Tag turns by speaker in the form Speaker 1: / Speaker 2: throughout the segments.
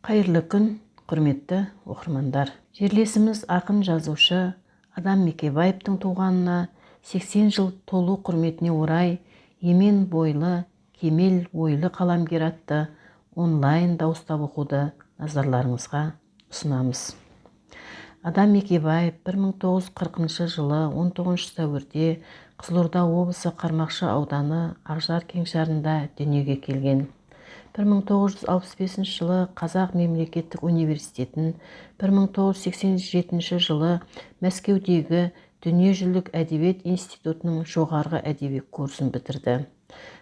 Speaker 1: Қайырлы күн, құрметті оқырмандар. Жерлесіміз ақын жазушы Адам Мекебаевтың туғанына 80 жыл толу құрметіне орай емен бойлы, кемел ойлы қаламгер атты онлайн дауыстап оқуды назарларыңызға ұсынамыз. Адам Мекебаев 1940 жылы 19 сәуірде Қызылорда облысы Қармақшы ауданы Ақжар кеңшарында дүниеге келген. 1965 жылы Қазақ мемлекеттік университетін, 1987 жылы Мәскеудегі Дүниежүзілік әдебиет институтының жоғарғы әдеби курсын бітірді.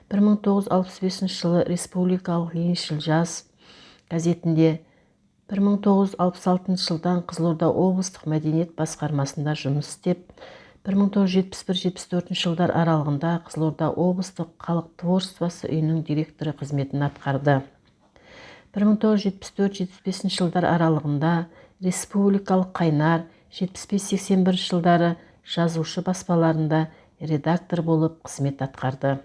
Speaker 1: 1965 жылы Республикалық лениншіл жас газетінде, 1966 жылдан Қызылорда облыстық мәдениет басқармасында жұмыс істеп, 1971-74 жылдар аралығында Қызылорда облыстық халық творчествосы үйінің директоры қызметін атқарды. 1974-75 жылдар аралығында Республикалық Қайнар, 75-81 жылдары жазушы баспаларында редактор болып қызмет атқарды.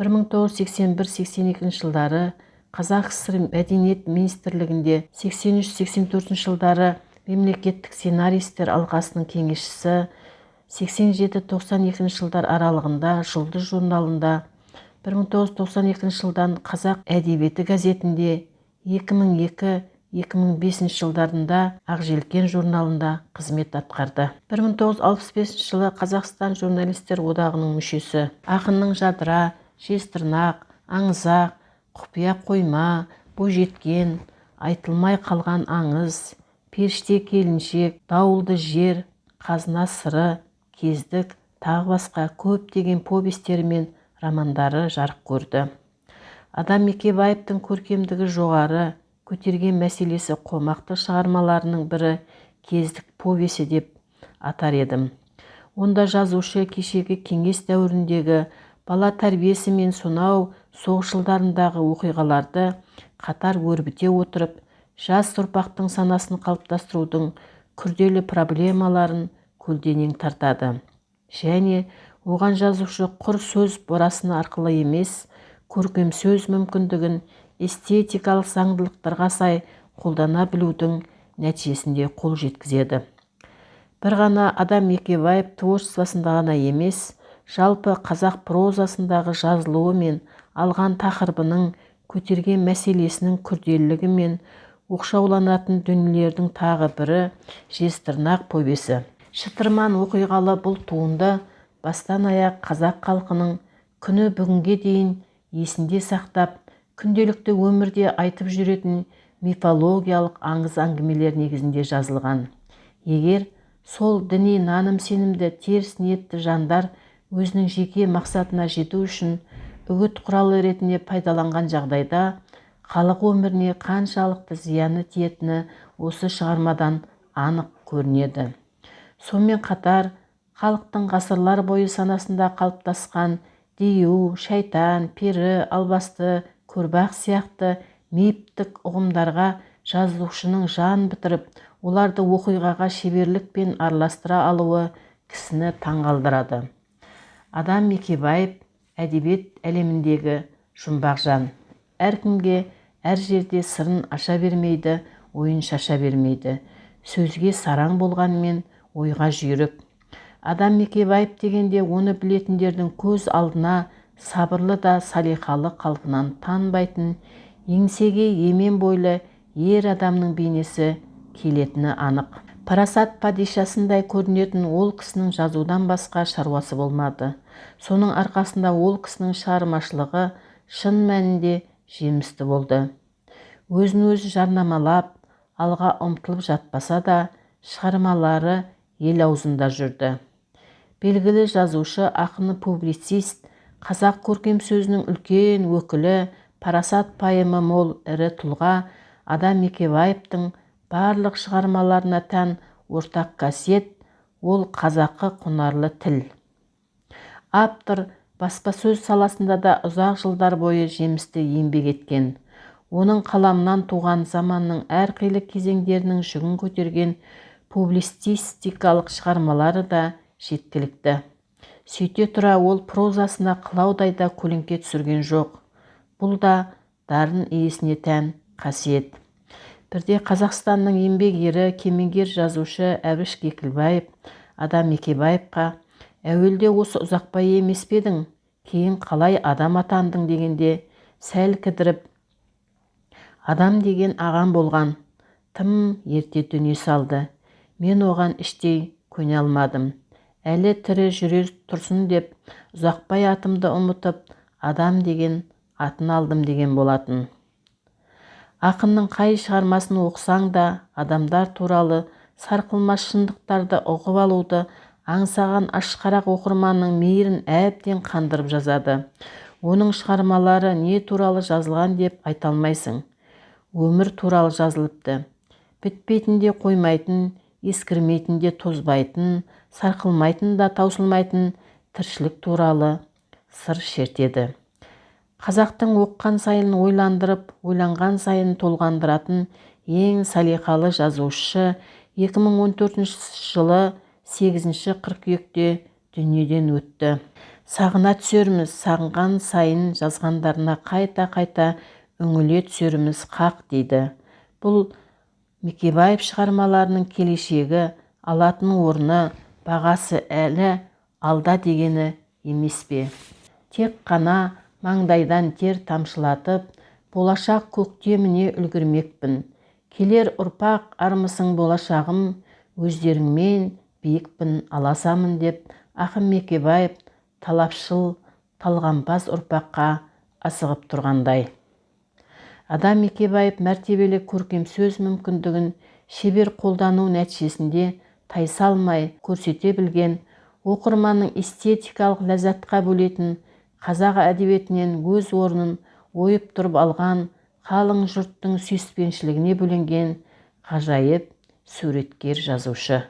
Speaker 1: 1981-82 жылдары Қазақ ССР мәдениет министрлігінде, 83-84 жылдары мемлекеттік сценаристер алқасының кеңесшісі, 87-92 жылдар аралығында Жұлдыз журналында, 1992 жылдан Қазақ әдебиеті газетінде, 2002-2005 жылдарында Ақжелкен журналында қызмет атқарды. 1965 жылы Қазақстан журналистер одағының мүшесі. Ақынның Жадыра, Жезтырнақ, Аңызақ, Құпия қойма, Бойжеткен, Айтылмай қалған аңыз, Періште келіншек, Дауылды жер, Қазына сыры, Кездік, тағы басқа көптеген повестері мен романдары жарық көрді. Адам Мекебаевтың көркемдігі жоғары, көтерген мәселесі қомақты шығармаларының бірі Кездік повесі деп атар едім. Онда жазушы кешегі кеңес дәуіріндегі бала тәрбиесі мен сонау соғыс жылдарындағы оқиғаларды қатар өрбіте отырып, жас ұрпақтың санасын қалыптастырудың күрделі проблемаларын көлденең тартады. Және оған жазушы құр сөз борасыны арқылы емес, көркем сөз мүмкіндігін эстетикалық заңдылықтарға сай қолдана білудің нәтижесінде қол жеткізеді. Бір ғана Адам Мекебаев творчествосында ғана емес, жалпы қазақ прозасындағы жазылуы мен алған тақырыбының, көтерген мәселесінің күрделілігі мен оқшауланатын дүниелердің тағы бірі Жезтырнақ повесі. Шытырман оқиғалы бұл туынды бастан аяқ қазақ халқының күні бүгінге дейін есінде сақтап, күнделікті өмірде айтып жүретін мифологиялық аңыз әңгімелер негізінде жазылған. Егер сол діни наным сенімді теріс ниетті жандар өзінің жеке мақсатына жету үшін үгіт құралы ретінде пайдаланған жағдайда, халық өміріне қаншалықты зияны тиетіні осы шығармадан анық көрінеді. Сонымен қатар, халықтың ғасырлар бойы санасында қалыптасқан дею, шайтан, пері, албасты, көрбақ сияқты мифтік ұғымдарға жазушының жан бітіріп, оларды оқиғаға шеберлікпен араластыра алуы кісіні таңғалдырады. Адам Мекебаев әдебиет әлеміндегі жұмбақ жан. Әркімге әр жерде сырын аша бермейді, ойын шаша бермейді. Сөзге сараң болғанмен ойға жүйрік. Адам Мекебаев дегенде оны білетіндердің көз алдына сабырлы да салиқалы қалпынан танбайтын, еңсеге емен бойлы ер адамның бейнесі келетіні анық. Парасат падишасындай көрінетін ол кісінің жазудан басқа шаруасы болмады. Соның арқасында ол кісінің шығармашылығы шын мәнінде жемісті болды. Өзін-өзі жарнамалап, алға ұмтылып жатпаса да, шығармалары ел аузында жүрді. Белгілі жазушы, ақыны, публицист, қазақ көркем сөзінің үлкен өкілі, парасат пайымы мол ірі тұлға Адам Мекебаевтың барлық шығармаларына тән ортақ қасиет ол қазақы құнарлы тіл. Автор баспасөз саласында да ұзақ жылдар бойы жемісті еңбек еткен. Оның қаламынан туған заманның әрқилы кезеңдерінің жүгін көтерген публицистикалық шығармалары да жеткілікті. Сөйте тұра ол прозасына қылаудай да көлеңке түсірген жоқ. Бұл да дарын иесіне тән қасиет. Бірде Қазақстанның еңбек ері, кемеңгер жазушы Әбіш Кекілбаев Адам Мекебаевқа «Әуелде осы Ұзақбай емес пе едің, кейін қалай адам атандың?» дегенде сәл кідіріп, «Адам деген ағам болған, тым ерте дүние салды. Мен оған іштей көне алмадым. Әлі тірі жүрер тұрсын деп, Ұзақбай атымды ұмытып, Адам деген атын алдым» деген болатын. Ақынның қай шығармасын оқысаң да адамдар туралы сарқылмас шындықтарды ұғып алуды аңсаған ашқарақ оқырманның мейірін әбден қандырып жазады. Оның шығармалары не туралы жазылған деп айта алмайсың. Өмір туралы жазылыпты. Бітпейтін де қоймайтын, ескірмейтін де тозбайтын, сарқылмайтын да таусылмайтын тіршілік туралы сыр шертеді. Қазақтың оққан сайын ойландырып, ойланған сайын толғандыратын ең салиқалы жазушы 2014 жылы 8 қыркүйекте дүниеден өтті. Сағына түсерміз, сағынған сайын жазғандарына қайта-қайта үңіле түсерміз қақ дейді. Бұл Мекебаев шығармаларының келешегі, алатын орны, бағасы әлі алда дегені емес пе? Тек қана маңдайдан тер тамшылатып, болашақ көктеміне үлгірмекпін. Келер ұрпақ армысың болашағым, өздеріңмен биікпін аласамын деп ақын Мекебаев талапшыл, талғампаз ұрпаққа асығып тұрғандай. Адам Мекебаев мәртебелі көркем сөз мүмкіндігін шебер қолдану нәтижесінде тайсалмай көрсете білген, оқырманның эстетикалық ләззатқа бөлетін, қазақ әдебиетінен өз орнын ойып тұрып алған, қалың жұрттың сүйіспеншілігіне бөленген ғажайып суреткер жазушы.